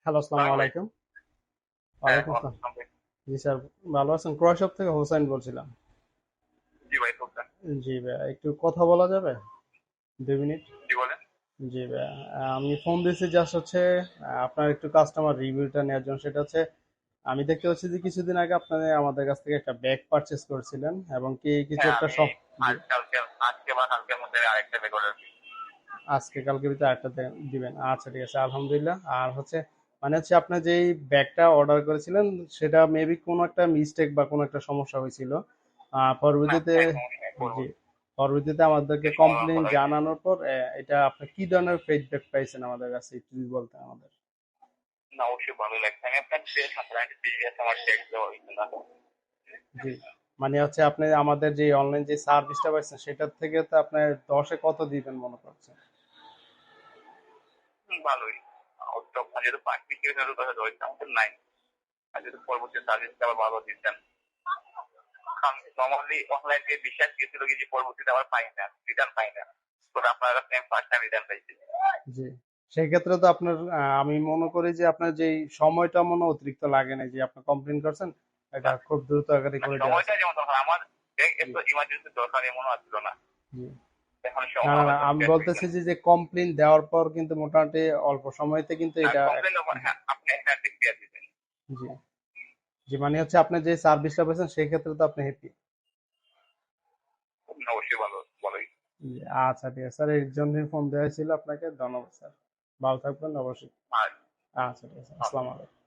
Hello, আসসালামু সালাম ভাই। আলাইকুম। হ্যাঁ, ওয়ালাইকুম আসসালাম। আসসালাম ভাই। জি স্যার, ভালো আছেন? ক্রয় শপ থেকে হোসেন বলছিলাম। জি ভাই, বলতেন। জি ভাইয়া, একটু কথা বলা যাবে? 2 মিনিট। জি বলেন। জি ভাইয়া, আমি ফোন দিয়েছি জাস্ট হচ্ছে আপনার একটু কাস্টমার রিভিউটা নেওয়ার জন্য। সেটা হচ্ছে আমি দেখতে পাচ্ছি যে কিছুদিন আগে আপনি আমাদের কাছ থেকে একটা ব্যাগ পারচেস করেছিলেন এবং কি কিছু হ্যাঁ, একটা আমি শপ। জি, আজকে বা কালকের মধ্যে আরেকটা বের করে দিই। আজকে কালকে ভিতরে একটা দিবেন? আচ্ছা, ঠিক আছে, আলহামদুলিল্লাহ। আর হচ্ছে মানে হচ্ছে আপনি যেই ব্যাগটা অর্ডার করেছিলেন সেটা মেবি কোনো একটা মিস্টেক বা কোনো একটা সমস্যা হয়েছিল। না, পরবর্তীতে হ্যাঁ, সমস্যা নেই, করবো। জি, পরবর্তীতে আমাদেরকে যে সমাধান কমপ্লেন করা হয়েছে। জানানোর পর এটা আপনি কি ধরনের ফিডব্যাক পাইছেন আমাদের কাছে একটু যদি বলতেন আমাদের। না, অবশ্যই ভালো লাগছে। আমি আপনার ড্রেস আমার ট্যাক্স দেওয়া হয়েছে না। জি, মানে হচ্ছে আপনি আমাদের যে অনলাইন যে সার্ভিসটা পাইছেন সেটার থেকে তো আপনি 10-এ কত দিবেন মনে করছেন? ভালোই। তো আপনার যেহেতু পাঁচটি কিলোমিটার কথা রয়েছে, আমাদের নাই। আর যেহেতু পরবর্তী সার্ভিসটা আবার ভালো দিচ্ছেন। নর্মালি অনলাইন থেকে বিশ্বাস গিয়েছিল কি যে পরবর্তীতে আবার পাই না, রিটার্ন পাই না। তো আপনার কাছে আমি ফার্স্ট টাইম রিটার্ন পাইছি। জি, সেই ক্ষেত্রে তো আপনার আমি মনে করি যে আপনার যে সময়টা মনে হয় অতিরিক্ত লাগে না যে আপনি কমপ্লেন করছেন, এটা না, খুব দ্রুত আকারে না, করে দেওয়া সময়টা হয়েছে। যেমন তখন আমার জি, একটু ইমার্জেন্সি দরকার এমনও আসছিল না। জি। এখন না, না, না, আমার আমি শেষ হয়েছে। বলতেছি যে কমপ্লেন দেওয়ার পর কিন্তু মোটামুটি অল্প সময়তে কিন্তু আর এটা কমপ্লেন হ্যাঁ, আপনি একটা ক্লিয়ার দিবেন। জি, জি, মানে হচ্ছে আপনি যে সার্ভিসটা পেয়েছেন সেই ক্ষেত্রে তো আপনি হ্যাপি। অবশ্যই ভালো, ভালোই। আচ্ছা, ঠিক আছে স্যার, এর জন্যই ফোন দেওয়া ছিল আপনাকে। ধন্যবাদ স্যার, ভালো থাকবেন অবশ্যই। আর আচ্ছা, ঠিক আছে, আসসালামু আলাইকুম।